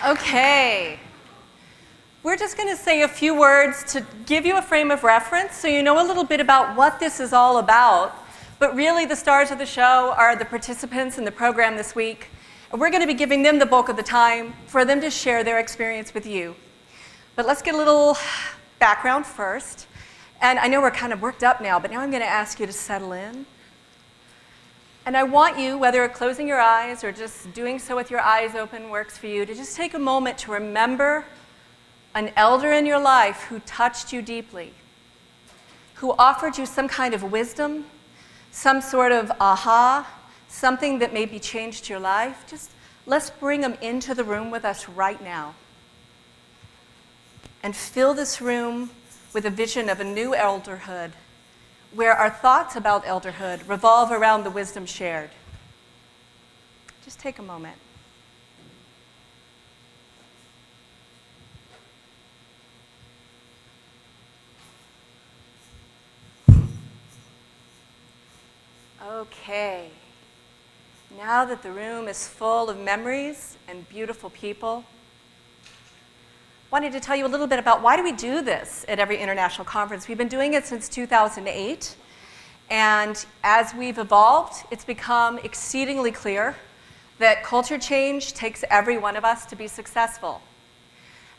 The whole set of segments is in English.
Okay. We're just going to say a few words to give you a frame of reference so you know a little bit about what this is all about. But really, the stars of the show are the participants in the program this week. And we're going to be giving them the bulk of the time for them to share their experience with you. But let's get a little background first. And I know we're kind of worked up now, but now I'm going to ask you to settle in. And I want you, whether closing your eyes or just doing so with your eyes open works for you, to just take a moment to remember an elder in your life who touched you deeply, who offered you some kind of wisdom, some sort of aha, something that maybe changed your life. Just let's bring them into the room with us right now and fill this room with a vision of a new elderhood, where our thoughts about elderhood revolve around the wisdom shared. Just take a moment. Okay. Now that the room is full of memories and beautiful people, I wanted to tell you a little bit about why do we do this at every international conference. We've been doing it since 2008, and as we've evolved, it's become exceedingly clear that culture change takes every one of us to be successful.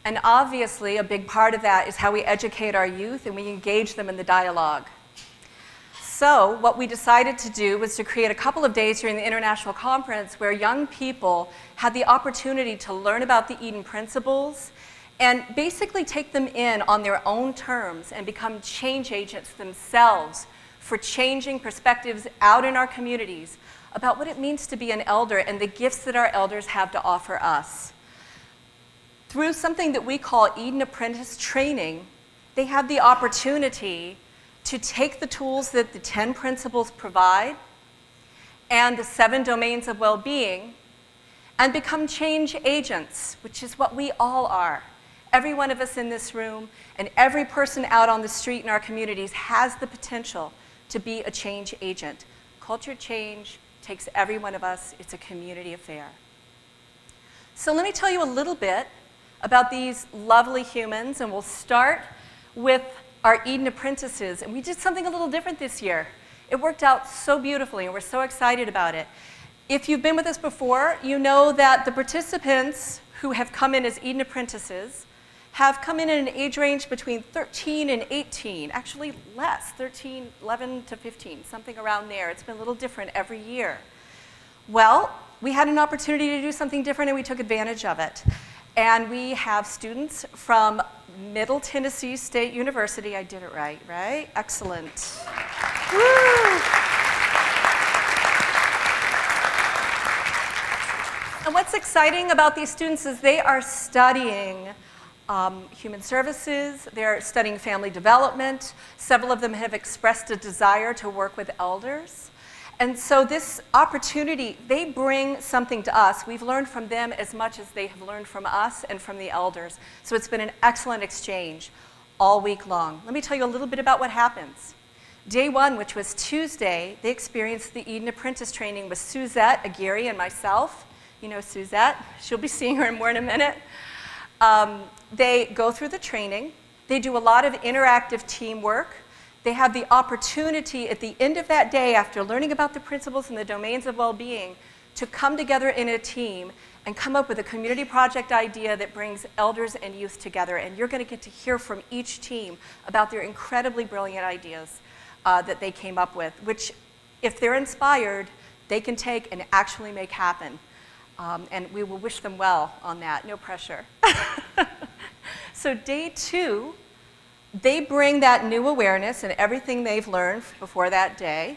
And obviously, a big part of that is how we educate our youth and we engage them in the dialogue. So what we decided to do was to create a couple of days during the international conference where young people had the opportunity to learn about the Eden principles and basically take them in on their own terms and become change agents themselves for changing perspectives out in our communities about what it means to be an elder and the gifts that our elders have to offer us. Through something that we call Eden Apprentice Training, they have the opportunity to take the tools that the 10 principles provide and the 7 domains of well-being and become change agents, which is what we all are. Every one of us in this room and every person out on the street in our communities has the potential to be a change agent. Culture change takes every one of us. It's a community affair. So let me tell you a little bit about these lovely humans, and we'll start with our Eden Apprentices. And we did something a little different this year. It worked out so beautifully, and we're so excited about it. If you've been with us before, you know that the participants who have come in as Eden Apprentices have come in an age range between 13 and 18, actually less, 13, 11 to 15, something around there. It's been a little different every year. Well, we had an opportunity to do something different and we took advantage of it. And we have students from Middle Tennessee State University. I did it right, right? Excellent. Woo! And what's exciting about these students is they are studying human services, they're studying family development. Several of them have expressed a desire to work with elders. And so this opportunity, they bring something to us. We've learned from them as much as they have learned from us and from the elders. So it's been an excellent exchange all week long. Let me tell you a little bit about what happens. Day 1, which was Tuesday, they experienced the Eden Apprentice Training with Suzette Aguirre and myself. You know Suzette. She'll be seeing her more in a minute. They go through the training. They do a lot of interactive teamwork. They have the opportunity at the end of that day, after learning about the principles and the domains of well-being, to come together in a team and come up with a community project idea that brings elders and youth together. And you're going to get to hear from each team about their incredibly brilliant ideas that they came up with, which, if they're inspired, they can take and actually make happen. And we will wish them well on that, no pressure. So day 2, they bring that new awareness and everything they've learned before that day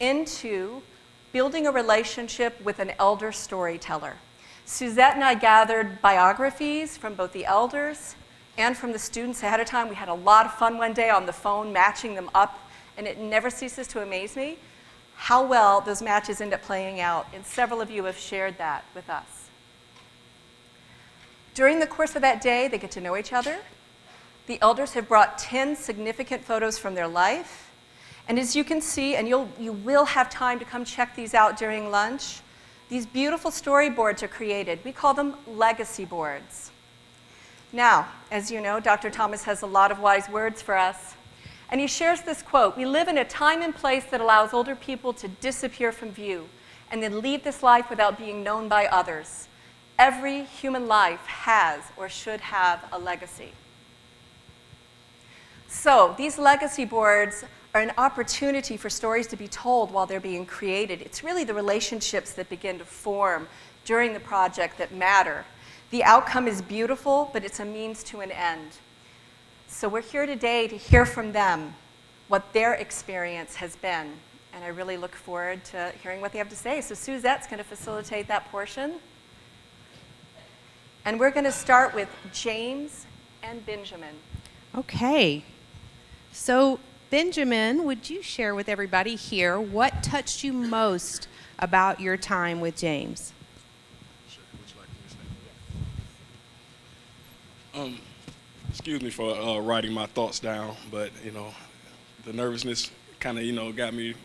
into building a relationship with an elder storyteller. Suzette and I gathered biographies from both the elders and from the students ahead of time. We had a lot of fun one day on the phone matching them up, and it never ceases to amaze me how well those matches end up playing out, and several of you have shared that with us. During the course of that day, they get to know each other. The elders have brought 10 significant photos from their life. And as you can see, and you will have time to come check these out during lunch, these beautiful storyboards are created. We call them legacy boards. Now, as you know, Dr. Thomas has a lot of wise words for us. And he shares this quote: "We live in a time and place that allows older people to disappear from view and then leave this life without being known by others. Every human life has or should have a legacy." So these legacy boards are an opportunity for stories to be told while they're being created. It's really the relationships that begin to form during the project that matter. The outcome is beautiful, but it's a means to an end. So we're here today to hear from them what their experience has been. And I really look forward to hearing what they have to say. So Suzette's going to facilitate that portion. And we're going to start with James and Benjamin. Okay. So Benjamin, would you share with everybody here what touched you most about your time with James? Sure. Would you like to excuse me for writing my thoughts down, but the nervousness kind of got me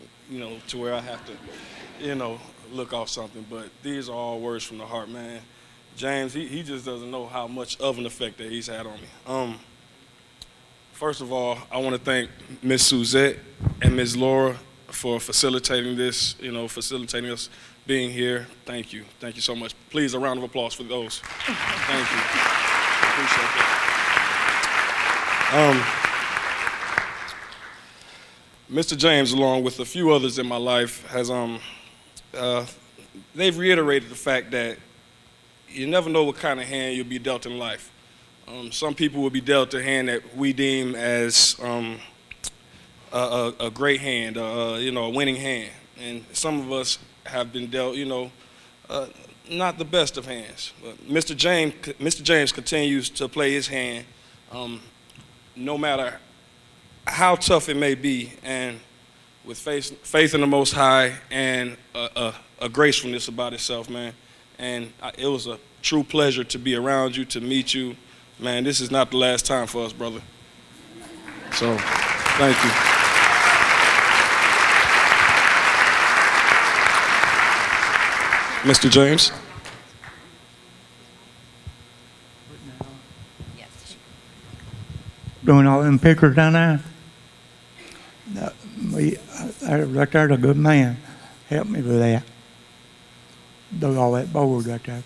to where I have to look off something. But these are all words from the heart, man. James, he just doesn't know how much of an effect that he's had on me. First of all, I want to thank Miss Suzette and Ms. Laura for facilitating this, facilitating us being here. Thank you. Thank you so much. Please, a round of applause for those. Thank you. I appreciate that. Mr. James, along with a few others in my life, has they've reiterated the fact that you never know what kind of hand you'll be dealt in life. Some people will be dealt a hand that we deem as a great hand, a winning hand. And some of us have been dealt, not the best of hands. But Mr. James continues to play his hand, no matter how tough it may be, and with faith in the Most High and a gracefulness about itself, man. And it was a true pleasure to be around you, to meet you. Man, this is not the last time for us, brother. So, thank you. Mr. James? Yes. Doing all them pictures down there? Right there's a good man. Help me with that. Do all that board right there.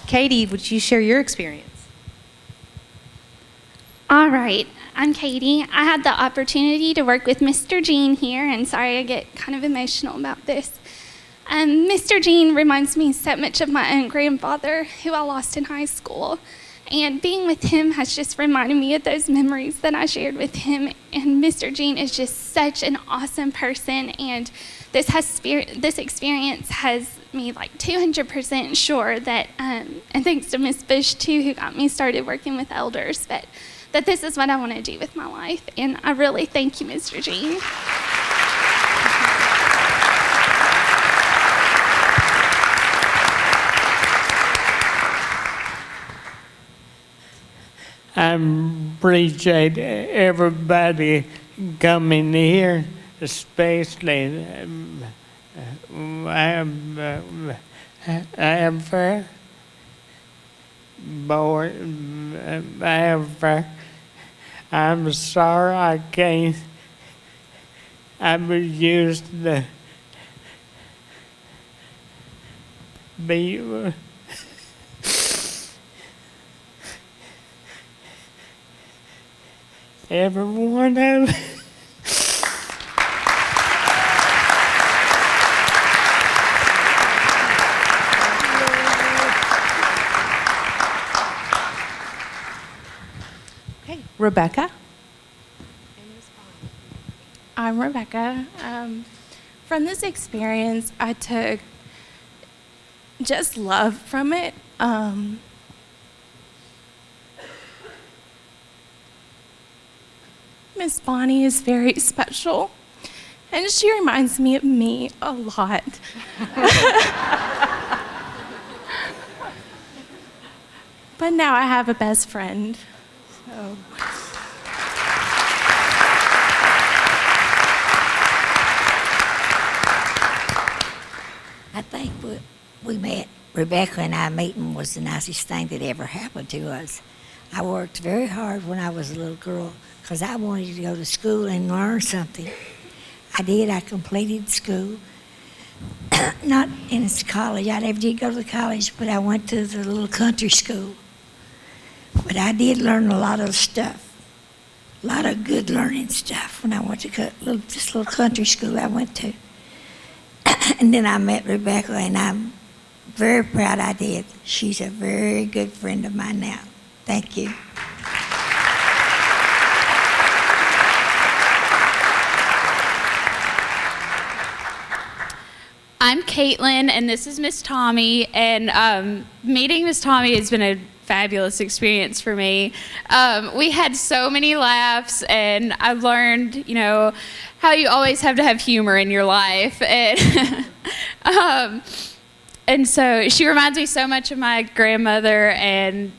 Katie, would you share your experience? All right, I'm Katie. I had the opportunity to work with Mr. Gene here, and sorry I get kind of emotional about this. Mr. Gene reminds me so much of my own grandfather, who I lost in high school. And being with him has just reminded me of those memories that I shared with him. And Mr. Gene is just such an awesome person, and this experience has me like 200% sure that, and thanks to Miss Bush too, who got me started working with elders, that this is what I want to do with my life. And I really thank you, Mr. Gene. I appreciate everybody coming here, especially I'm sorry I can't. I was used to be. Everyone else. Okay, Rebecca. I'm Rebecca. From this experience, I took just love from it. Miss Bonnie is very special, and she reminds me of me a lot. but now I have a best friend. So. I think we met, Rebecca and I meeting was the nicest thing that ever happened to us. I worked very hard when I was a little girl because I wanted to go to school and learn something. I did. I completed school. Not in college. I never did go to college, but I went to the little country school. But I did learn a lot of stuff, a lot of good learning stuff when I went to this little country school I went to. And then I met Rebecca, and I'm very proud I did. She's a very good friend of mine now. Thank you. I'm Caitlin, and this is Miss Tommy. And meeting Miss Tommy has been a fabulous experience for me. We had so many laughs, and I've learned, how you always have to have humor in your life. And so she reminds me so much of my grandmother, and,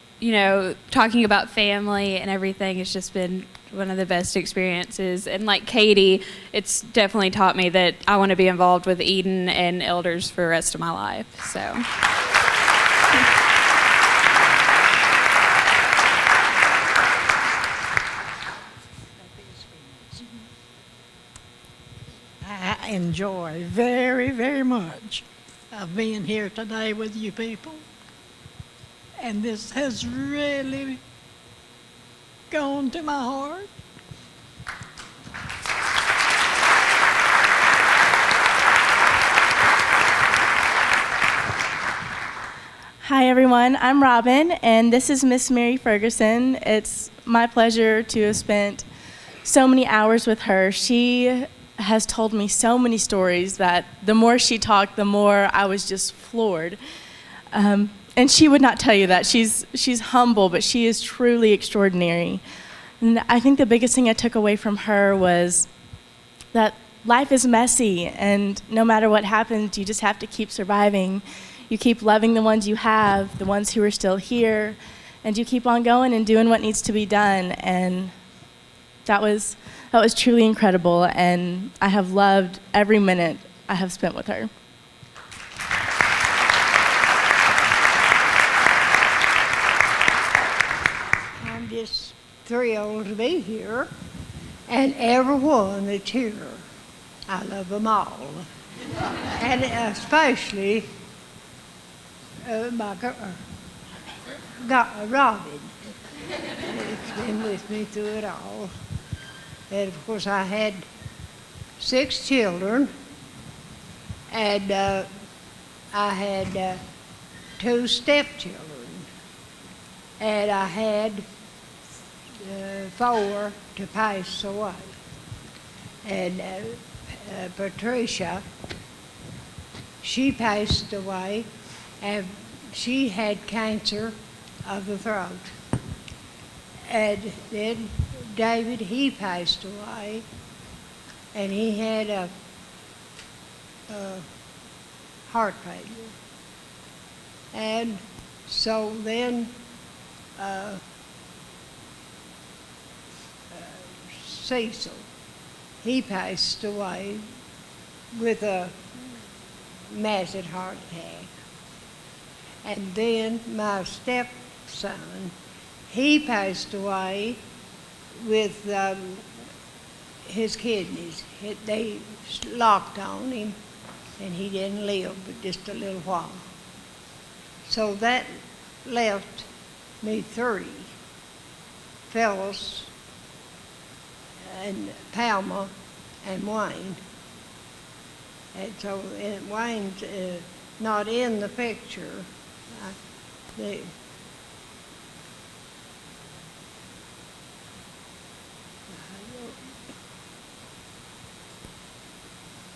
talking about family and everything has just been one of the best experiences. And like Katie, it's definitely taught me that I want to be involved with Eden and elders for the rest of my life. So. I enjoy very, very much of being here today with you people. And this has really gone to my heart. Hi everyone, I'm Robin, and this is Miss Mary Ferguson. It's my pleasure to have spent so many hours with her. She has told me so many stories that the more she talked, the more I was just floored. And she would not tell you that. She's humble, but she is truly extraordinary. And I think the biggest thing I took away from her was that life is messy, and no matter what happens, you just have to keep surviving. You keep loving the ones you have, the ones who are still here, and you keep on going and doing what needs to be done. And that was truly incredible, and I have loved every minute I have spent with her. I'm just thrilled to be here, and everyone that's here, I love them all, and especially Robin. It's been with me through it all. And of course, I had 6 children, and I had 2 stepchildren, and I had 4 to pass away. And Patricia, she passed away, and she had cancer of the throat. And then David, he passed away, and he had a heart failure. And so then Cecil, he passed away with a massive heart attack. And then my stepson, he passed away with his kidneys. They locked on him, and he didn't live but just a little while. So that left me 3, Phyllis and Palma and Wayne. And so Wayne's not in the picture.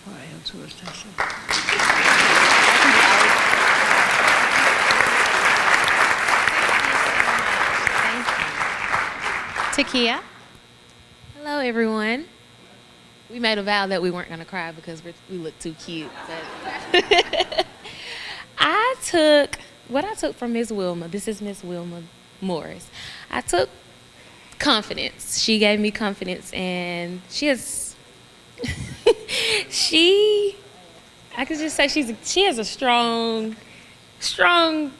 What else was I saying? Takia. Hello, everyone. We made a vow that we weren't going to cry because we look too cute. But what I took from Miss Wilma, this is Miss Wilma Morris. I took confidence. She gave me confidence, and she has, I could just say she has a strong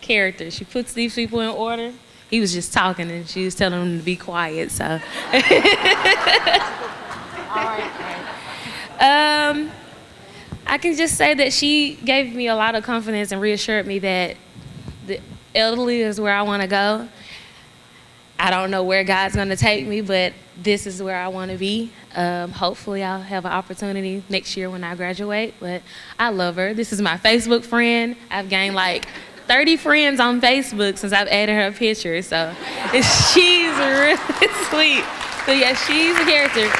character. She puts these people in order. He was just talking, and she was telling him to be quiet, so. I can just say that she gave me a lot of confidence and reassured me that the elderly is where I want to go. I don't know where God's going to take me, but this is where I want to be. Hopefully I'll have an opportunity next year when I graduate, but I love her. This is my Facebook friend. I've gained like 30 friends on Facebook since I've added her picture, so she's really sweet. So yeah, she's a character.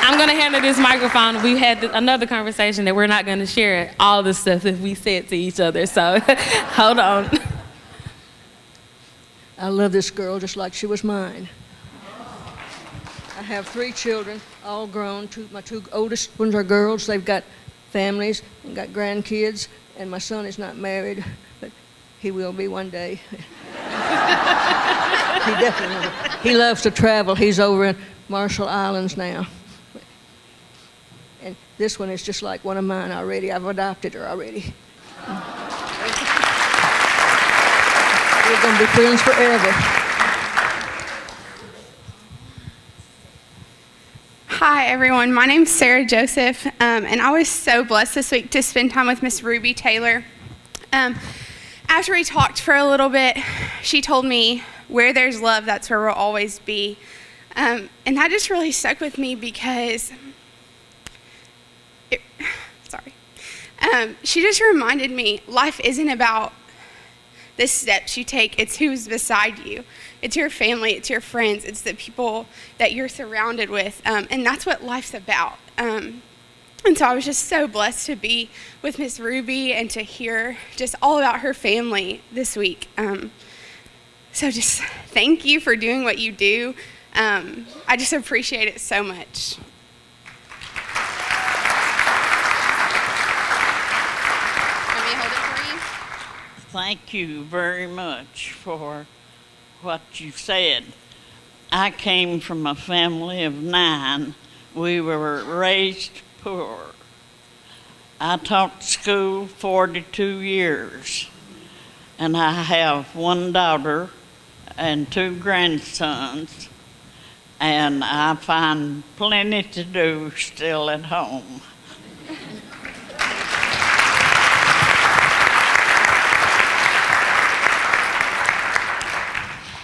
I'm going to hand her this microphone. We had another conversation that we're not going to share all the stuff that we said to each other, so hold on. I love this girl just like she was mine. I have 3 children, all grown. My 2 oldest ones are girls. They've got families and got grandkids, and my son is not married, but he will be one day. He definitely will. He loves to travel. He's over in Marshall Islands now. And this one is just like one of mine already. I've adopted her already. We're going to be friends forever. Hi, everyone. My name's Sarah Joseph, and I was so blessed this week to spend time with Miss Ruby Taylor. After we talked for a little bit, she told me, where there's love, that's where we'll always be. And that just really stuck with me because she just reminded me life isn't about the steps you take, it's who's beside you. It's your family, it's your friends, it's the people that you're surrounded with, and that's what life's about. And so I was just so blessed to be with Miss Ruby and to hear just all about her family this week. So just thank you for doing what you do. I just appreciate it so much. Thank you very much for what you said. I came from a family of 9. We were raised poor. I taught school 42 years, and I have 1 daughter and 2 grandsons, and I find plenty to do still at home.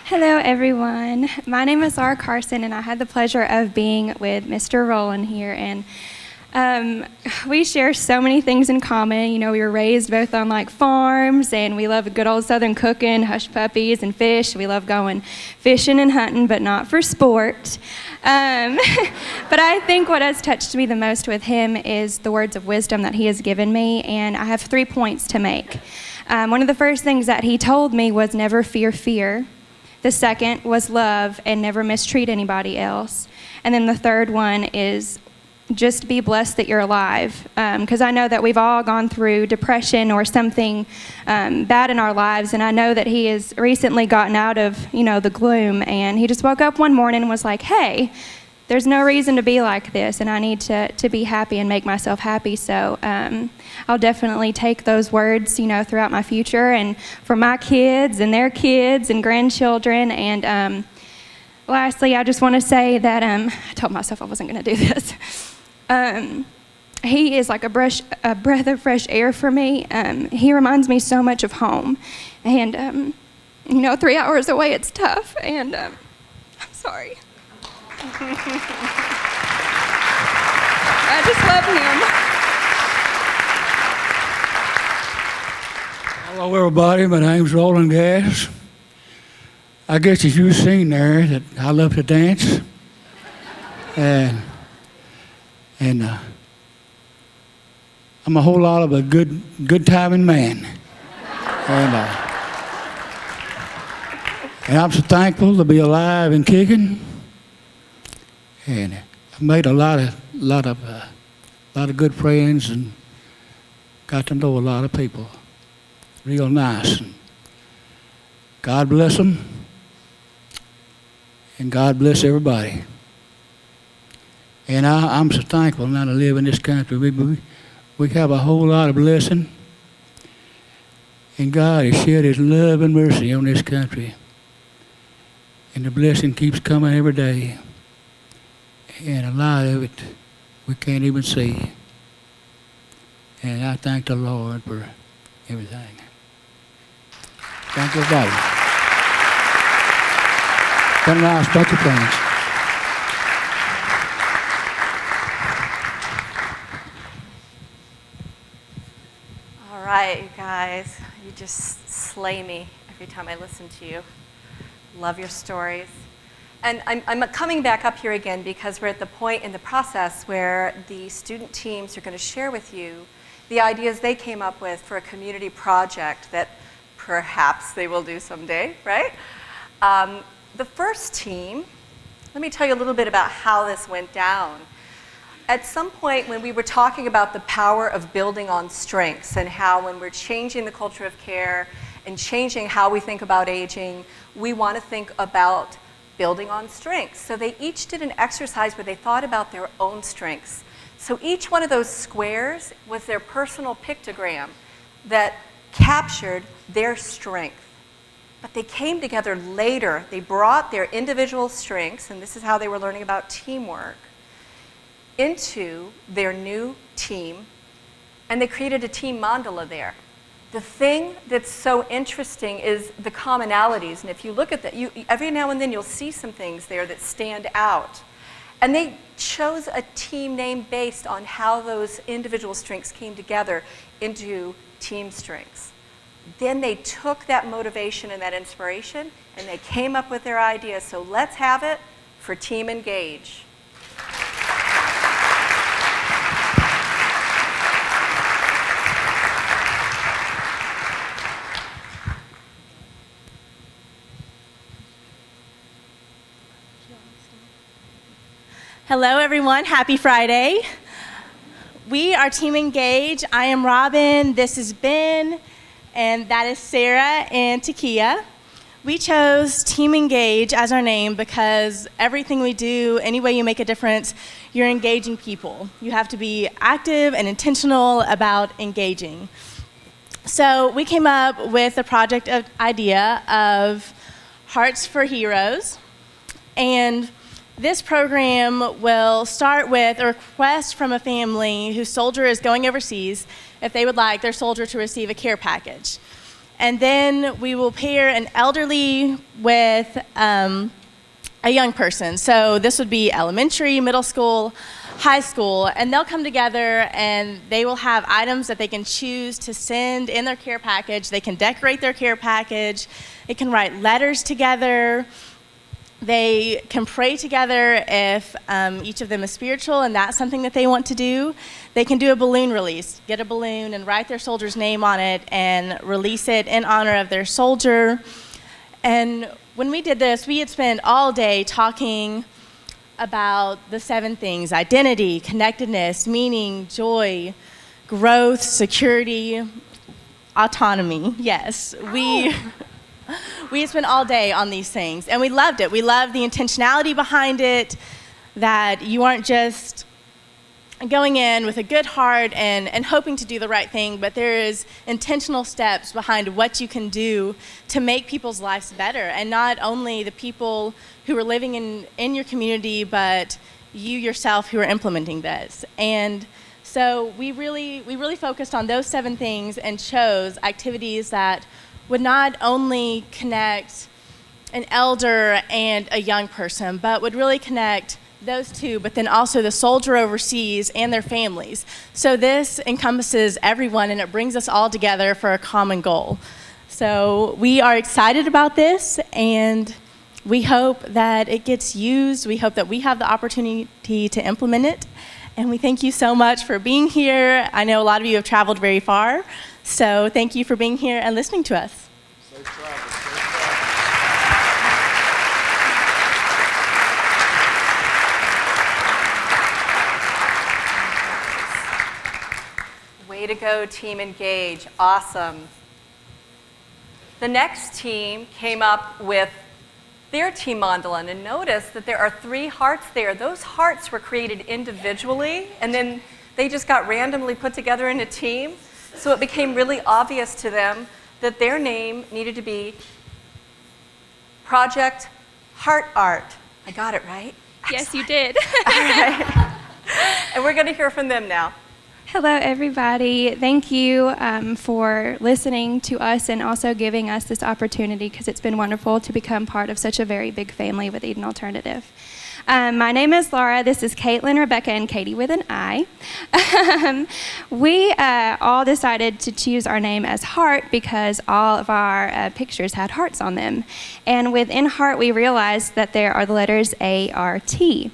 Hello, everyone. My name is Laura Carson, and I had the pleasure of being with Mr. Rowland here. And we share so many things in common. You know, we were raised both on like farms, and we love good old Southern cooking, hush puppies, and fish. We love going fishing and hunting, but not for sport. But I think what has touched me the most with him is the words of wisdom that he has given me, and I have 3 points to make. One of the first things that he told me was never fear fear. The second was love and never mistreat anybody else. And then the third one is just be blessed that you're alive. Because I know that we've all gone through depression or something bad in our lives. And I know that he has recently gotten out of, the gloom. And he just woke up one morning and was like, hey, there's no reason to be like this, and I need to be happy and make myself happy. So I'll definitely take those words, throughout my future and for my kids and their kids and grandchildren. And lastly, I just want to say that I told myself I wasn't going to do this. He is like a breath of fresh air for me. He reminds me so much of home. And, 3 hours away, it's tough. And I'm sorry. I just love him. Hello, everybody. My name's Roland Gass. I guess as you've seen there, that I love to dance, and I'm a whole lot of a good timing man, and I'm so thankful to be alive and kicking. And I've made a lot of good friends, and got to know a lot of people. Real nice. And God bless them. And God bless everybody. And I'm so thankful now to live in this country. We have a whole lot of blessing. And God has shed His love and mercy on this country. And the blessing keeps coming every day. And a lot of it we can't even see. And I thank the Lord for everything. Thank you, everybody. Been nice. Thank you, friends. All right, you guys, you just slay me every time I listen to you. Love your stories. And I'm coming back up here again because we're at the point in the process where the student teams are going to share with you the ideas they came up with for a community project that perhaps they will do someday, right? The first team, let me tell you a little bit about how this went down. At some point when we were talking about the power of building on strengths and how when we're changing the culture of care and changing how we think about aging, we want to think about building on strengths. So they each did an exercise where they thought about their own strengths. So each one of those squares was their personal pictogram that captured their strength. But they came together later. They brought their individual strengths, and this is how they were learning about teamwork, into their new team, and they created a team mandala there. The thing that's so interesting is the commonalities, and if you look at that, every now and then you'll see some things there that stand out. And they chose a team name based on how those individual strengths came together into team strengths. Then they took that motivation and that inspiration, and they came up with their idea. So let's have it for Team Engage. Hello, everyone. Happy Friday. We are Team Engage. I am Robin. This is Ben. And that is Sarah and Takia. We chose Team Engage as our name because everything we do, any way you make a difference, you're engaging people. You have to be active and intentional about engaging. So we came up with the project idea of Hearts for Heroes. And this program will start with a request from a family whose soldier is going overseas if they would like their soldier to receive a care package. And then we will pair an elderly with a young person. So this would be elementary, middle school, high school, and they'll come together and they will have items that they can choose to send in their care package. They can decorate their care package. They can write letters together. They can pray together if each of them is spiritual and that's something that they want to do. They can do a balloon release, get a balloon and write their soldier's name on it and release it in honor of their soldier. And when we did this, we had spent all day talking about the 7 things: identity, connectedness, meaning, joy, growth, security, autonomy. Yes, we had spent all day on these things, and we loved it. We loved the intentionality behind it, that you aren't just going in with a good heart and hoping to do the right thing, but there is intentional steps behind what you can do to make people's lives better, and not only the people who are living in your community, but you yourself who are implementing this. And so we really focused on those 7 things and chose activities that would not only connect an elder and a young person, but would really connect those two, but then also the soldier overseas and their families. So this encompasses everyone, and it brings us all together for a common goal. So we are excited about this, and we hope that it gets used. We hope that we have the opportunity to implement it. And we thank you so much for being here. I know a lot of you have traveled very far, so thank you for being here and listening to us. Safe travel. Way to go, Team Engage. Awesome. The next team came up with their team mandala, and notice that there are 3 hearts there. Those hearts were created individually, and then they just got randomly put together in a team. So it became really obvious to them that their name needed to be Project Heart Art. I got it right? Yes, you did. All right. And we're going to hear from them now. Hello, everybody. Thank you for listening to us and also giving us this opportunity, because it's been wonderful to become part of such a very big family with Eden Alternative. My name is Laura. This is Caitlin, Rebecca, and Katie with an I. We all decided to choose our name as Heart because all of our pictures had hearts on them. And within Heart, we realized that there are the letters A-R-T.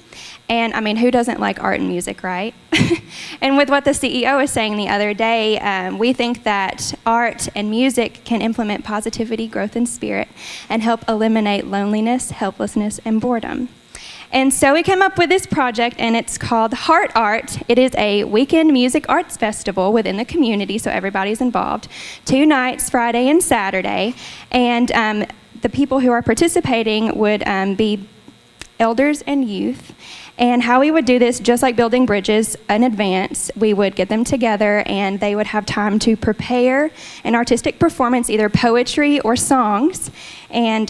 And I mean, who doesn't like art and music, right? And with what the CEO was saying the other day, we think that art and music can implement positivity, growth, and spirit, and help eliminate loneliness, helplessness, and boredom. And so we came up with this project, and it's called Heart Art. It is a weekend music arts festival within the community, so everybody's involved. 2 nights, Friday and Saturday. And the people who are participating would be elders and youth. And how we would do this, just like building bridges in advance, we would get them together and they would have time to prepare an artistic performance, either poetry or songs, and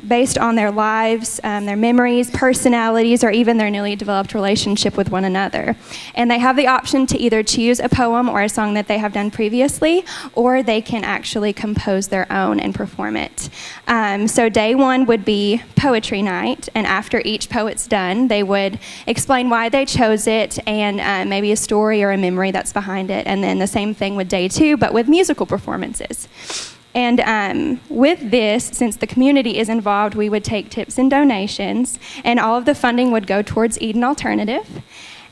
based on their lives, their memories, personalities, or even their newly developed relationship with one another. And they have the option to either choose a poem or a song that they have done previously, or they can actually compose their own and perform it. So day 1 would be poetry night, and after each poet's done, they would explain why they chose it and maybe a story or a memory that's behind it. And then the same thing with day 2, but with musical performances. And with this, since the community is involved, we would take tips and donations, and all of the funding would go towards Eden Alternative.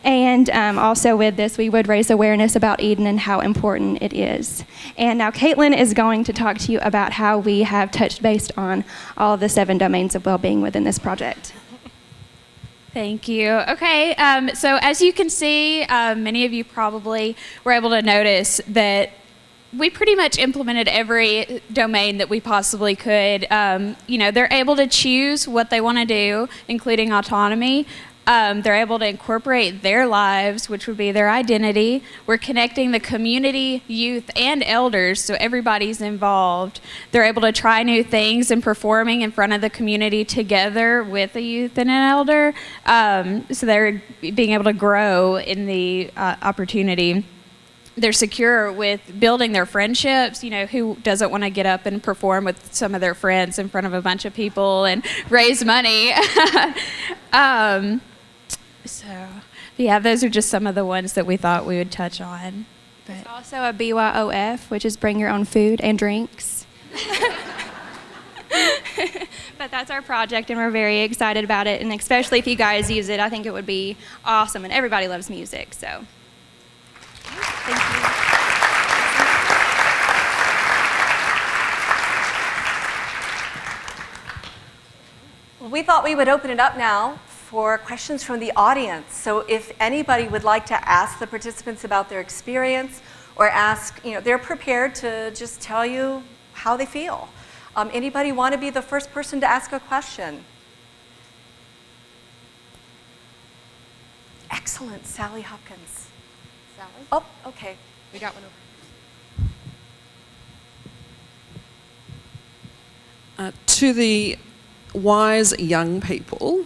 And also with this, we would raise awareness about Eden and how important it is. And now Caitlin is going to talk to you about how we have touched base on all of the 7 domains of well-being within this project. Thank you. Okay, so as you can see, many of you probably were able to notice that we pretty much implemented every domain that we possibly could. They're able to choose what they want to do, including autonomy. They're able to incorporate their lives, which would be their identity. We're connecting the community, youth, and elders, so everybody's involved. They're able to try new things and performing in front of the community together with a youth and an elder. So they're being able to grow in the opportunity. They're secure with building their friendships. Who doesn't want to get up and perform with some of their friends in front of a bunch of people and raise money? Those are just some of the ones that we thought we would touch on. There's also a BYOF, which is bring your own food and drinks. But that's our project, and we're very excited about it. And especially if you guys use it, I think it would be awesome. And everybody loves music, so. Thank you. Well, we thought we would open it up now for questions from the audience. So if anybody would like to ask the participants about their experience or ask, they're prepared to just tell you how they feel. Anybody want to be the first person to ask a question? Excellent, Sally Hopkins. Sally? Oh, okay. We got one over. To the wise young people,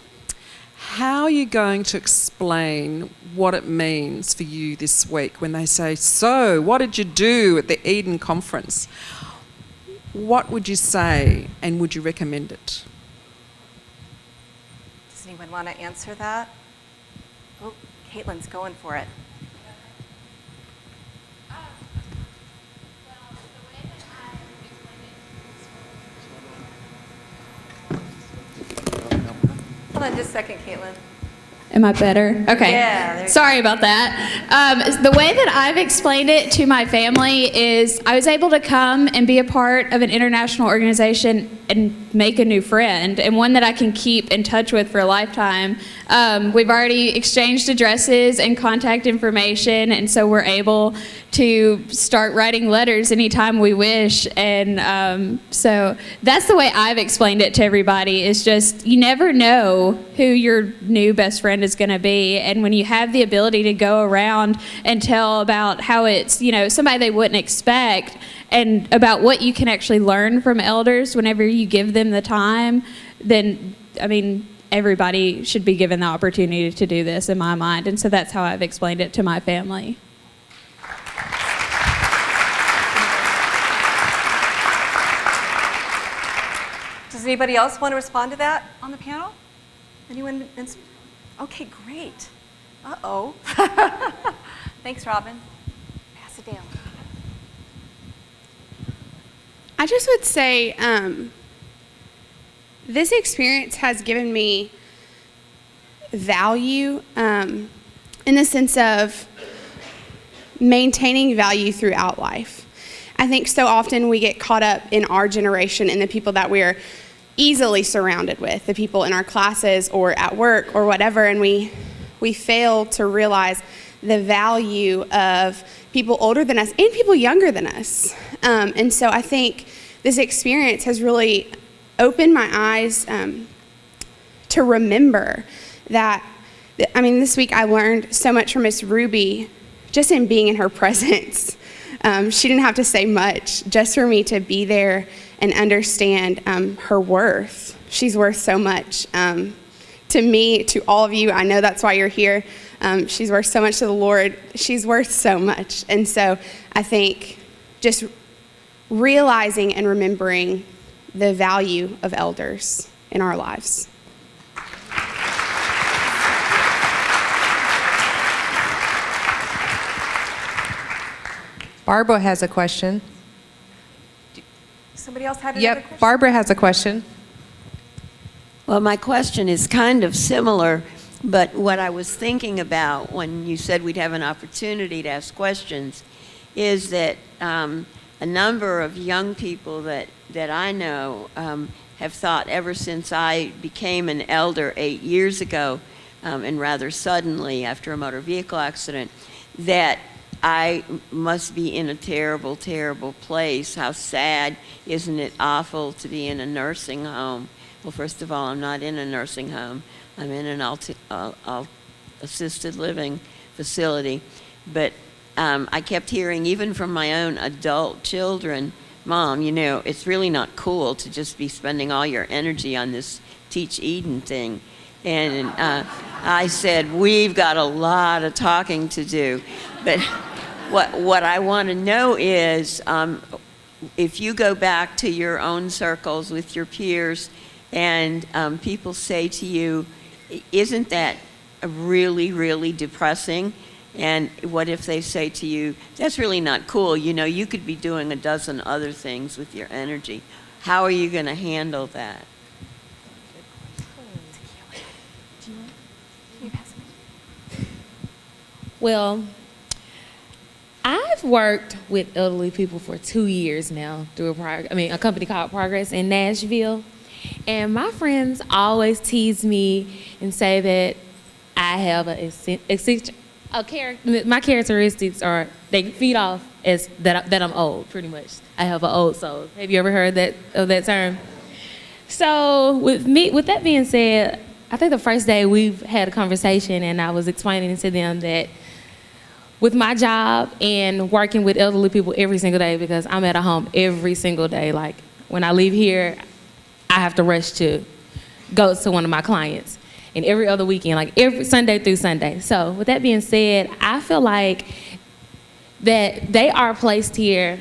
how are you going to explain what it means for you this week when they say, so what did you do at the Eden conference? What would you say, and would you recommend it? Does anyone want to answer that? Oh, Caitlin's going for it. Hold on just a second, Caitlin. Am I better? Okay. Yeah. Sorry about that. The way that I've explained it to my family is I was able to come and be a part of an international organization and make a new friend, and one that I can keep in touch with for a lifetime. We've already exchanged addresses and contact information, and so we're able to start writing letters anytime we wish. And so that's the way I've explained it to everybody, is just you never know who your new best friend is going to be. And when you have the ability to go around and tell about how it's, somebody they wouldn't expect, and about what you can actually learn from elders whenever you give them the time, then, everybody should be given the opportunity to do this in my mind. And so that's how I've explained it to my family. Does anybody else want to respond to that on the panel? Anyone? Okay, great. Uh-oh. Thanks, Robin. Pass it down. I just would say this experience has given me value in the sense of maintaining value throughout life. I think so often we get caught up in our generation and the people that we're easily surrounded with, the people in our classes or at work or whatever, and we fail to realize the value of people older than us and people younger than us. And so I think this experience has really opened my eyes to remember that, this week I learned so much from Miss Ruby just in being in her presence. She didn't have to say much, just for me to be there and understand her worth. She's worth so much to me, to all of you. I know that's why you're here. She's worth so much to the Lord. She's worth so much. And so I think just realizing and remembering the value of elders in our lives. Barbara has a question. Somebody else had another question? Yep, Barbara has a question. Well, my question is kind of similar, but what I was thinking about when you said we'd have an opportunity to ask questions is that a number of young people that I know have thought ever since I became an elder 8 years ago, and rather suddenly after a motor vehicle accident, that I must be in a terrible, terrible place. How sad. Isn't it awful to be in a nursing home? Well, first of all, I'm not in a nursing home. I'm in an assisted living facility. But I kept hearing, even from my own adult children, Mom, it's really not cool to just be spending all your energy on this Teach Eden thing. And I said, we've got a lot of talking to do. But what I want to know is, if you go back to your own circles with your peers and people say to you, isn't that really, really depressing? And what if they say to you, that's really not cool, you could be doing a dozen other things with your energy. How are you going to handle that? Well, I've worked with elderly people for 2 years now through a company called Progress in Nashville. And my friends always tease me and say that I have my characteristics are, they feed off as that I'm old, pretty much. I have an old soul. Have you ever heard of that term? So with that being said, I think the first day we've had a conversation and I was explaining to them that with my job and working with elderly people every single day, because I'm at a home every single day, like when I leave here, I have to rush to go to one of my clients. And every other weekend, like every Sunday through Sunday. So with that being said, I feel like that they are placed here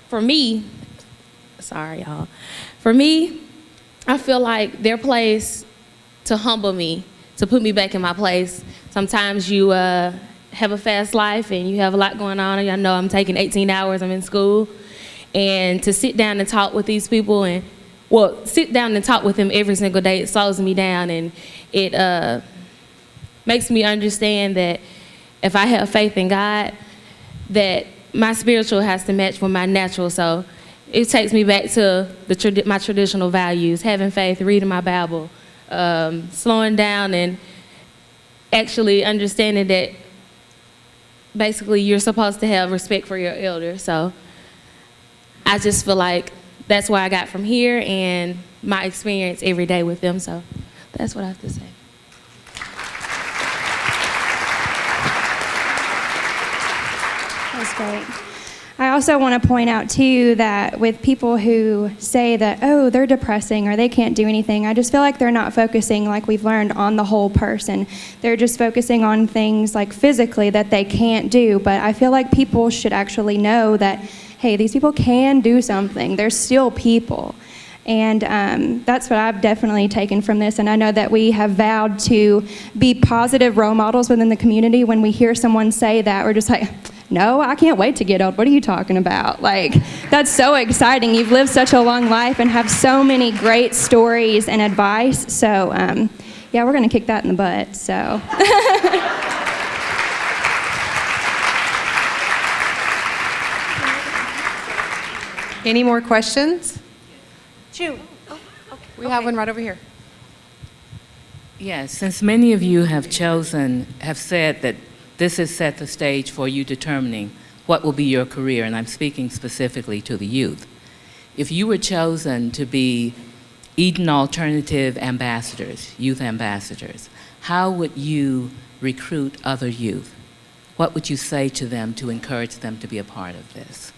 for me. Sorry, y'all. For me, I feel like they're placed to humble me, to put me back in my place. Sometimes you have a fast life and you have a lot going on. And I know I'm taking 18 hours, I'm in school. And to sit down and talk with these people and sit down and talk with them every single day, it slows me down, and it makes me understand that if I have faith in God, that my spiritual has to match with my natural. So it takes me back to my traditional values, having faith, reading my Bible, slowing down and actually understanding that basically you're supposed to have respect for your elders. So I just feel like that's what I got from here and my experience every day with them. So that's what I have to say. That's great. I also want to point out, too, that with people who say that, oh, they're depressing or they can't do anything, I just feel like they're not focusing, like we've learned, on the whole person. They're just focusing on things like physically that they can't do. But I feel like people should actually know that, hey, these people can do something. They're still people. And that's what I've definitely taken from this. And I know that we have vowed to be positive role models within the community. When we hear someone say that, we're just like, no, I can't wait to get old. What are you talking about? Like, that's so exciting. You've lived such a long life and have so many great stories and advice. So, yeah, we're going to kick that in the butt. So. Any more questions? Ju. We have one right over here. Yes, since many of you have said that this has set the stage for you determining what will be your career, and I'm speaking specifically to the youth. If you were chosen to be Eden Alternative ambassadors, youth ambassadors, how would you recruit other youth? What would you say to them to encourage them to be a part of this?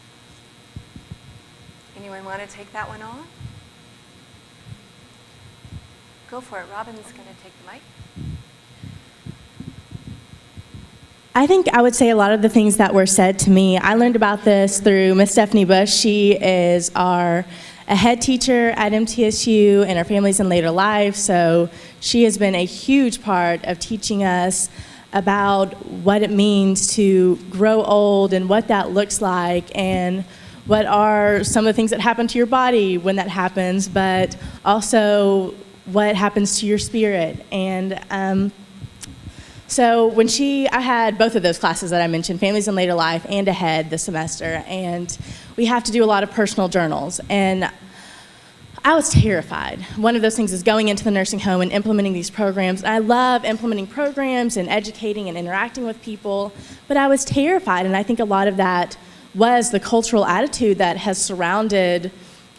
Anyone want to take that one on? Go for it. Robin's going to take the mic. I think I would say a lot of the things that were said to me, I learned about this through Miss Stephanie Bush. She is a head teacher at MTSU in our Families in Later Life, so she has been a huge part of teaching us about what it means to grow old and what that looks like and what are some of the things that happen to your body when that happens, but also what happens to your spirit. And so when I had both of those classes that I mentioned, Families in Later Life and Ahead this semester, and we have to do a lot of personal journals. And I was terrified. One of those things is going into the nursing home and implementing these programs. I love implementing programs and educating and interacting with people, but I was terrified, and I think a lot of that was the cultural attitude that has surrounded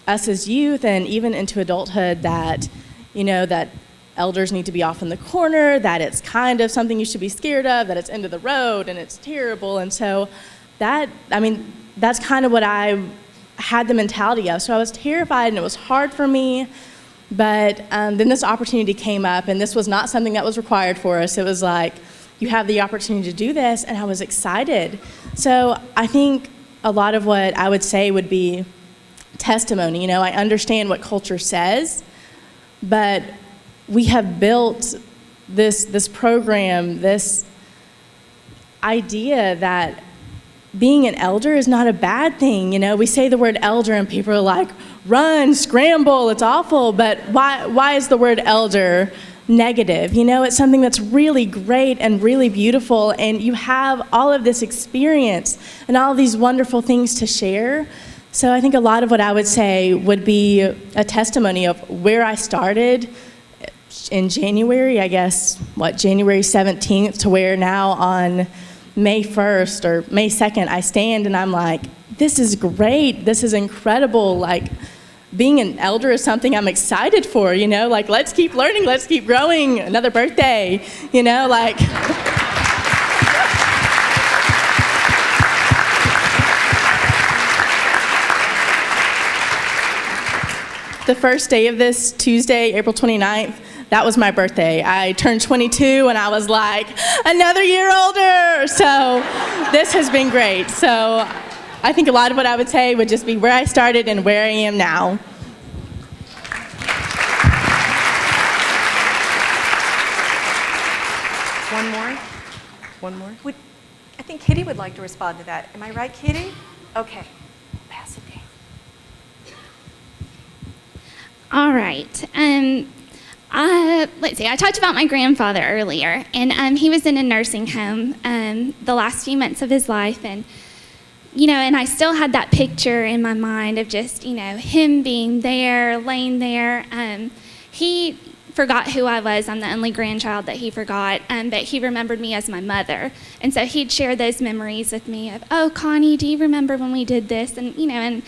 us as youth and even into adulthood, that, you know, that elders need to be off in the corner, that it's kind of something you should be scared of, that it's end of the road and it's terrible. And so that's kind of what I had the mentality of. So I was terrified and it was hard for me. But then this opportunity came up, and this was not something that was required for us. It was like, you have the opportunity to do this, and I was excited. So I think a lot of what I would say would be testimony. You know, I understand what culture says, but we have built this program, this idea that being an elder is not a bad thing. You know, we say the word elder and people are like, run, scramble, it's awful. But why is the word elder negative? You know, it's something that's really great and really beautiful, and you have all of this experience and all of these wonderful things to share. So I think a lot of what I would say would be a testimony of where I started in January, I guess, January 17th, to where now on May 1st or May 2nd, I stand and I'm like, this is great, this is incredible. Like, being an elder is something I'm excited for, you know, like, let's keep learning, let's keep growing, another birthday, you know, like. The first day of this, Tuesday, April 29th, that was my birthday. I turned 22 and I was like, another year older. So this has been great. So I think a lot of what I would say would just be where I started and where I am now. One more? I think Kitty would like to respond to that. Am I right, Kitty? Okay. Pass it down. All right. Let's see. I talked about my grandfather earlier, and he was in a nursing home the last few months of his life, and and I still had that picture in my mind of just, him being there, laying there. He forgot who I was. I'm the only grandchild that he forgot, but he remembered me as my mother. And so he'd share those memories with me of, oh, Connie, do you remember when we did this? And, and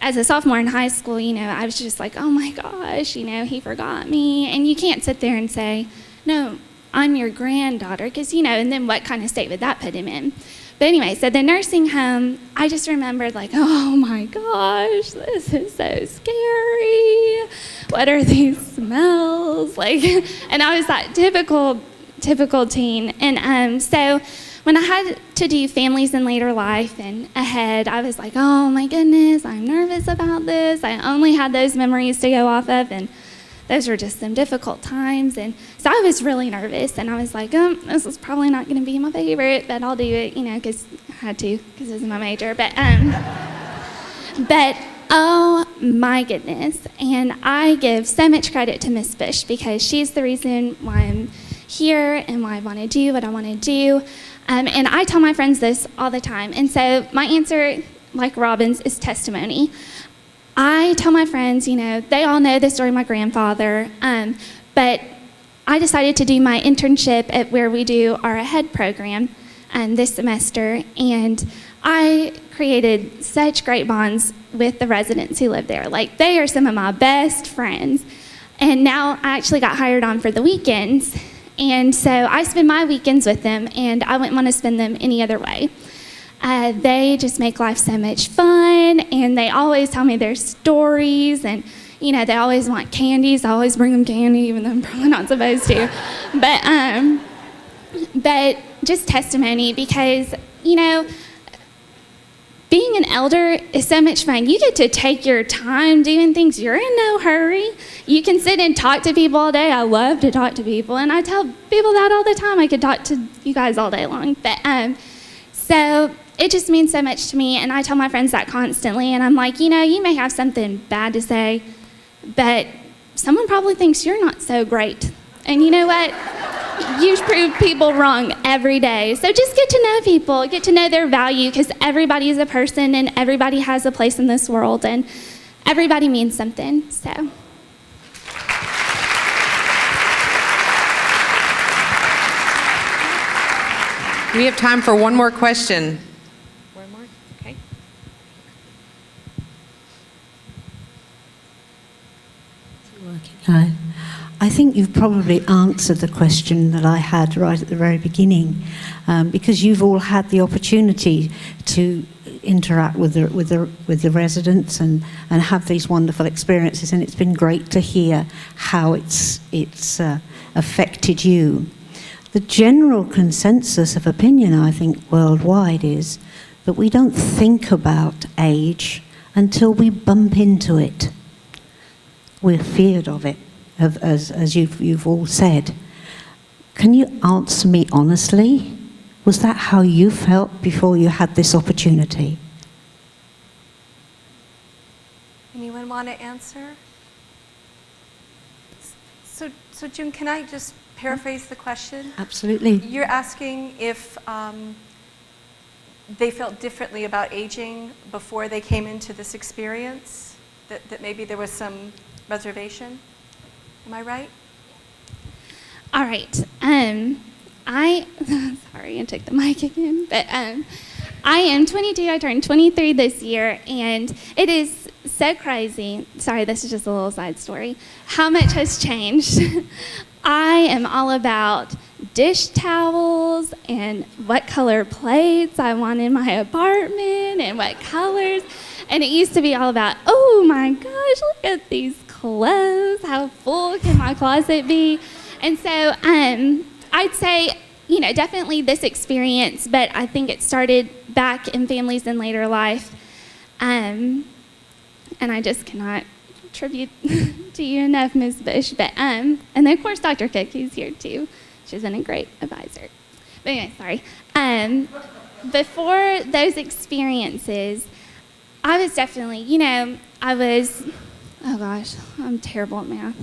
as a sophomore in high school, I was just like, oh my gosh, he forgot me. And you can't sit there and say, no, I'm your granddaughter, because, and then what kind of state would that put him in? But anyway, so the nursing home, I just remembered like, oh my gosh, this is so scary. What are these smells? And I was that typical teen. And so when I had to do families in later life and ahead, I was like, oh my goodness, I'm nervous about this. I only had those memories to go off of, and those were just some difficult times. And so I was really nervous, and I was like, this is probably not going to be my favorite, but I'll do it, because I had to, because it was my major. But oh my goodness. And I give so much credit to Miss Bush, because she's the reason why I'm here and why I want to do what I want to do. And I tell my friends this all the time. And so my answer, like Robin's, is testimony. I tell my friends, they all know the story of my grandfather, but I decided to do my internship at where we do our AHEAD program this semester, and I created such great bonds with the residents who live there. They are some of my best friends, and now I actually got hired on for the weekends, and so I spend my weekends with them, and I wouldn't want to spend them any other way. They just make life so much fun, and they always tell me their stories, and they always want candies. I always bring them candy, even though I'm probably not supposed to. But just testimony, because being an elder is so much fun. You get to take your time doing things. You're in no hurry. You can sit and talk to people all day. I love to talk to people, and I tell people that all the time. I could talk to you guys all day long, but so it just means so much to me, and I tell my friends that constantly, and I'm like, you may have something bad to say, but someone probably thinks you're not so great. And you know what? You prove people wrong every day. So just get to know people, get to know their value, because everybody is a person, and everybody has a place in this world, and everybody means something, so. We have time for one more question. One more? Okay. Hi. I think you've probably answered the question that I had right at the very beginning, because you've all had the opportunity to interact with the residents and have these wonderful experiences, and it's been great to hear how it's affected you. The general consensus of opinion, I think, worldwide is that we don't think about age until we bump into it. We're feared of it, as you've all said. Can you answer me honestly? Was that how you felt before you had this opportunity? Anyone want to answer? So June, can I just paraphrase the question? Absolutely. You're asking if they felt differently about aging before they came into this experience, that maybe there was some reservation. Am I right? All right. Sorry, I took the mic again, but I am 22. I turned 23 this year, and it is so crazy. Sorry, this is just a little side story. How much has changed? I am all about dish towels and what color plates I want in my apartment and what colors. And it used to be all about, oh my gosh, look at these clothes. How full can my closet be? And so I'd say, definitely this experience, but I think it started back in families in later life. And I just cannot tribute to you enough, Ms. Bush. But and then of course Dr. Cook, who's here too. She's been a great advisor. But anyway, sorry. Before those experiences, I was definitely, oh gosh, I'm terrible at math.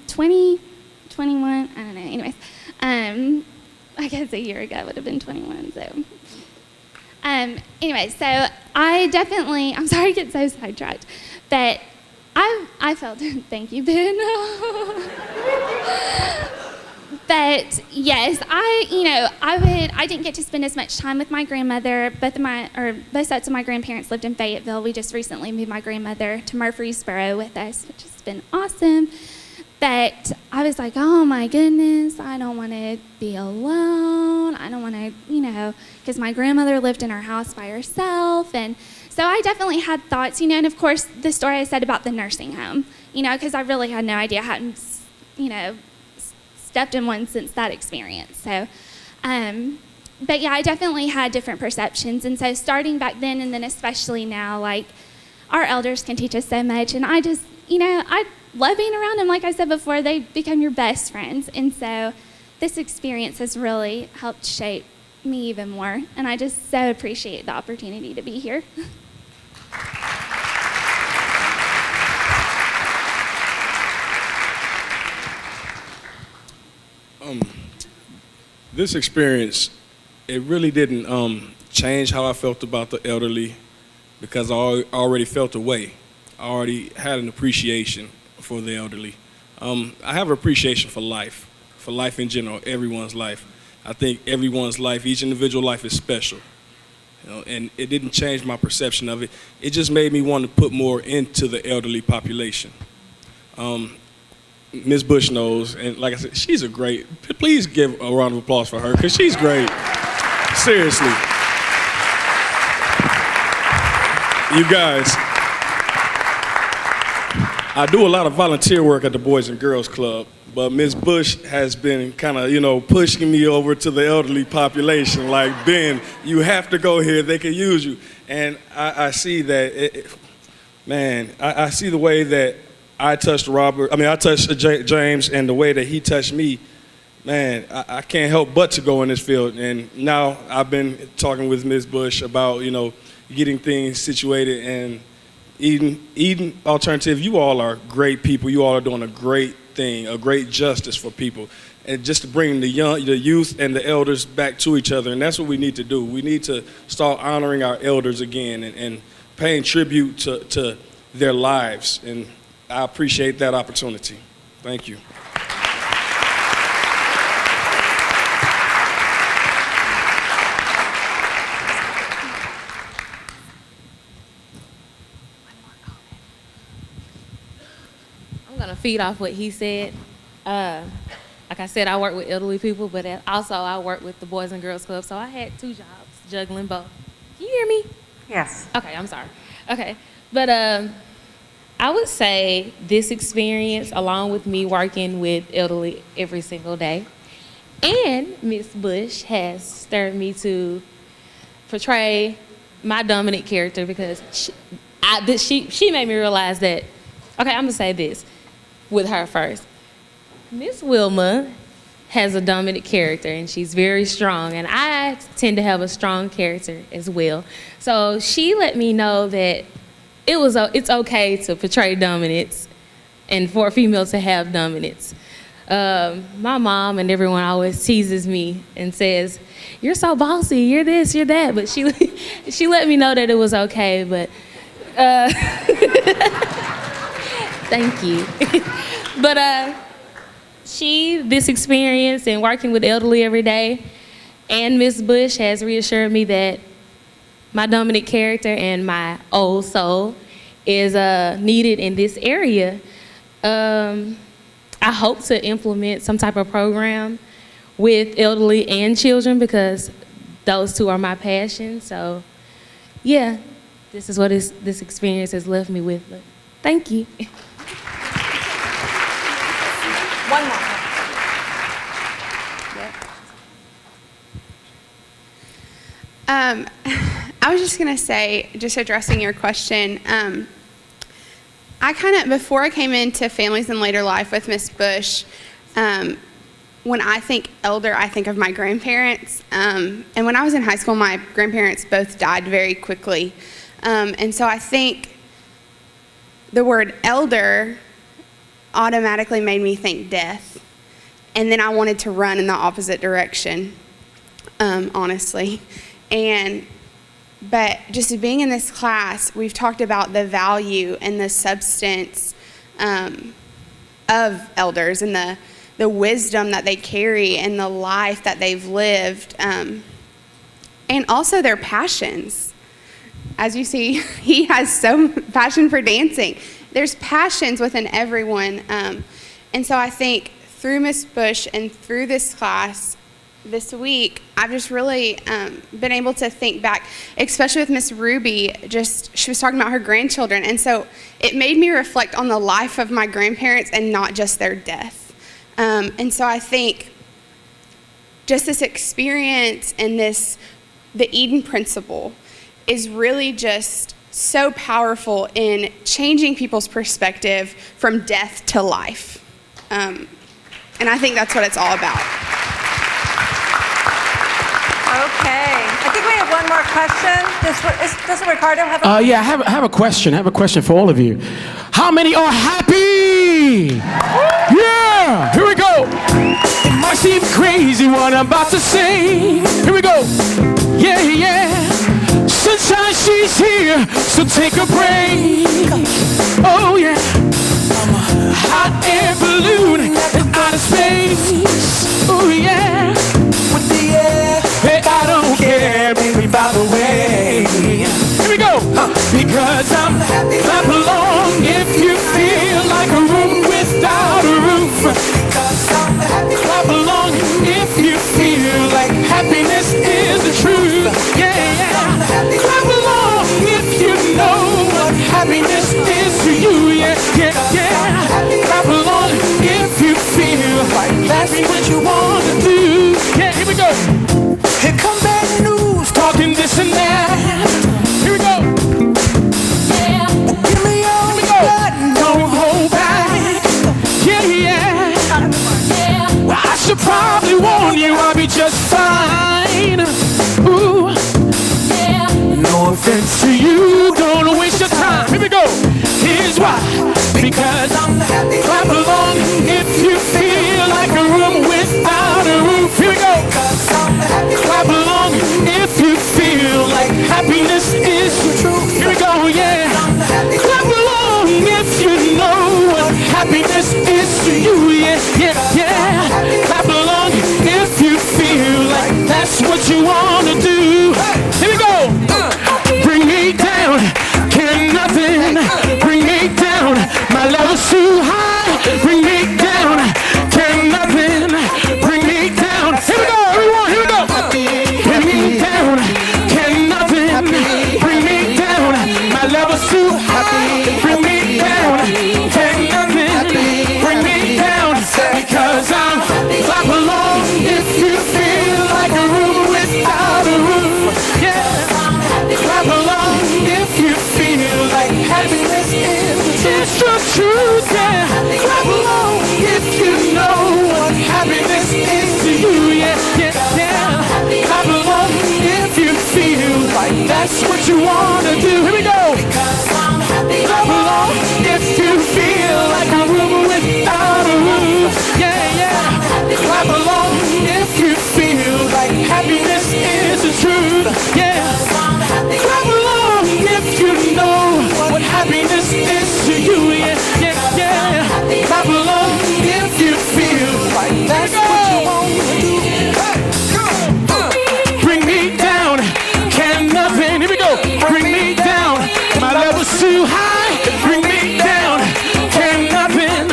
20, 21, I don't know. Anyways, I guess a year ago would have been 21. So, Anyway, so I'm sorry to get so sidetracked, but I felt, thank you, Ben. But yes, I didn't get to spend as much time with my grandmother. Both sets of my grandparents lived in Fayetteville. We just recently moved my grandmother to Murfreesboro with us, which has been awesome. But I was like, oh my goodness, I don't want to be alone. I don't want to, because my grandmother lived in her house by herself. And so I definitely had thoughts, and of course the story I said about the nursing home, because I really had no idea. I hadn't, stepped in one since that experience. So, but yeah, I definitely had different perceptions. And so starting back then and then especially now, like, our elders can teach us so much. And I just, I love being around them. Like I said before, they become your best friends. And so this experience has really helped shape me even more. And I just so appreciate the opportunity to be here. This experience, it really didn't change how I felt about the elderly, because I already felt a way. I already had an appreciation for the elderly. I have an appreciation for life in general, everyone's life. I think everyone's life, each individual life is special. And it didn't change my perception of it. It just made me want to put more into the elderly population. Ms. Bush knows, and like I said, she's a great, please give a round of applause for her, because she's great. Seriously. You guys, I do a lot of volunteer work at the Boys and Girls Club, but Ms. Bush has been kind of, pushing me over to the elderly population, like, Ben, you have to go here, they can use you. And I see that, I see the way that I touched James, and the way that he touched me, man, I can't help but to go in this field. And now I've been talking with Ms. Bush about, getting things situated, and Eden Alternative, you all are great people. You all are doing a great thing, a great justice for people. And just to bring the youth and the elders back to each other. And that's what we need to do. We need to start honoring our elders again and paying tribute to their lives. And I appreciate that opportunity. Thank you. I'm going to feed off what he said. Like I said, I work with elderly people, but also I work with the Boys and Girls Club, so I had 2 jobs, juggling both. Can you hear me? Yes. Okay, I'm sorry. Okay, but I would say this experience, along with me working with elderly every single day, and Miss Bush has stirred me to portray my dominant character, because she made me realize that, okay, I'm gonna say this with her first. Miss Wilma has a dominant character, and she's very strong, and I tend to have a strong character as well. So she let me know that it's okay to portray dominance and for a female to have dominance. My mom and everyone always teases me and says, "You're so bossy, you're this, you're that," but she let me know that it was okay, but thank you. But this experience and working with elderly every day, and Miss Bush has reassured me that my dominant character and my old soul is needed in this area. I hope to implement some type of program with elderly and children, because those 2 are my passion. So yeah, this is what this experience has left me with. But thank you. One more. I was just going to say, just addressing your question, before I came into Families in Later Life with Miss Bush, when I think elder, I think of my grandparents. And when I was in high school, my grandparents both died very quickly. And so I think the word elder automatically made me think death. And then I wanted to run in the opposite direction, honestly. And But just being in this class, we've talked about the value and the substance of elders and the wisdom that they carry and the life that they've lived, and also their passions. As you see, he has so passion for dancing. There's passions within everyone. And so I think through Miss Bush and through this class this week, I've just really been able to think back, especially with Miss Ruby, she was talking about her grandchildren. And so it made me reflect on the life of my grandparents and not just their death. And so I think just this experience and the Eden principle is really just so powerful in changing people's perspective from death to life. And I think that's what it's all about. Okay. I think we have one more question. Doesn't Ricardo have a Yeah, I have a question. I have a question for all of you. How many are happy? Yeah! Here we go. It might seem crazy what I'm about to say. Here we go. Yeah, yeah. Sunshine, she's here, so take a break. Oh, yeah. I'm a hot air balloon in outer space. Oh, yeah. With the air. Hey, I don't care, baby, by the way. Here we go. Because I'm happy. Clap along if you feel like a room without a roof. Because I'm happy. Clap along if you feel like happiness is the truth. Yeah, yeah. Clap along if you know what happiness is to you. Yeah, yeah, yeah. Clap along if you feel like that's what you want to do. Yeah, here we go. Here come bad news, talking this and that. Here we go. Yeah. Give me all you got, don't hold back. Yeah, yeah. Well, I should probably warn you, I'll be just fine. Ooh. No offense to you, don't waste your time. Here we go. Here's why. Because I'm happy. Clap along if you feel like a room without a roof. Here we go. Clap along if you feel like happiness is the truth. Here we go, yeah. Clap along if you know what happiness is to you. Yeah, yeah, yeah. Clap along if you feel like that's what you want to do. Here we go. Bring me down, can nothing bring me down. My level's too high. Bring me down, can nothing bring me down. Here we go, everyone, here we go. Bring me down, can nothing bring me down. My level's too high. Bring me down, can nothing bring me down. Because I'm clap along if you feel like a room without a roof. Yeah. Clap along if you feel like happiness is the truth, yeah. Clap along if you know what happiness is to you, yeah, yeah, yeah. Clap along if you feel like that's what you want to do. Here we go. Clap along if you feel like a room without a roof, yeah, yeah. Clap along if you feel like happiness is the truth, yeah. Clap along if you know what happiness is to you, yeah, yeah, yeah. Clap along if you feel like that's what you want to do. Hey, bring me down, can nothing, here we go. Bring me down, my level's too high. Bring me down, can nothing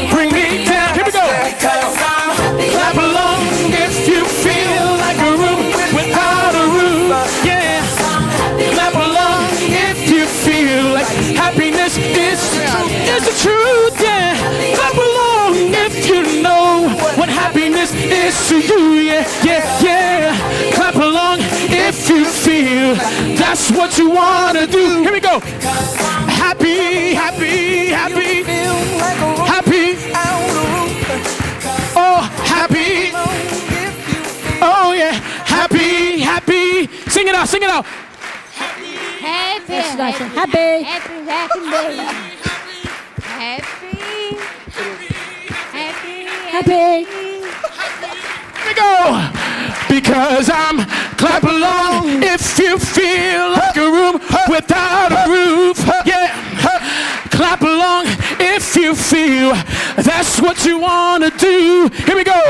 bring me down. Here we go. Clap along if you feel like a room without a roof, yeah. Clap along if you feel like happiness is the truth, yeah. Clap along if you know what happiness is to you, yeah, yeah, yeah. Clap along if you feel that's what you want to do. Here we go. Happy, happy, happy, happy. Oh, happy. Oh, yeah. Happy, happy. Sing it out, sing it out. Happy, That's nice. happy, Happy. happy, happy, happy, happy, Happy. Here we go. because I'm clap along if you feel like a room without a roof. Yeah, clap along if you feel that's what you want to do. Here we go.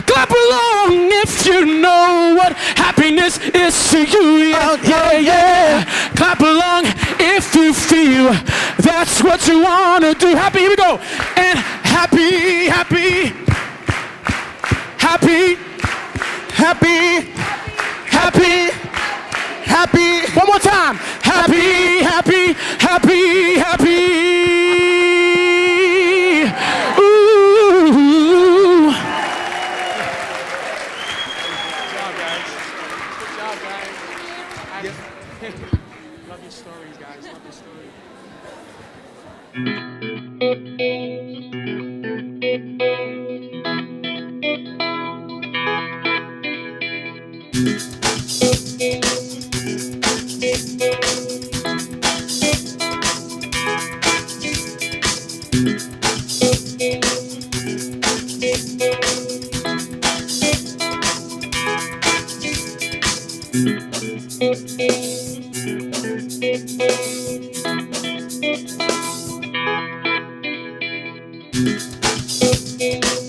Clap along if you know what happiness is to you. Yeah, yeah, yeah. Clap along if you feel that's what you want to do. Happy, here we go. And happy, happy, happy, happy, happy, happy. One more time. Happy, happy, happy, happy. Ooh. Love your stories, guys. Love your stories. Thank you.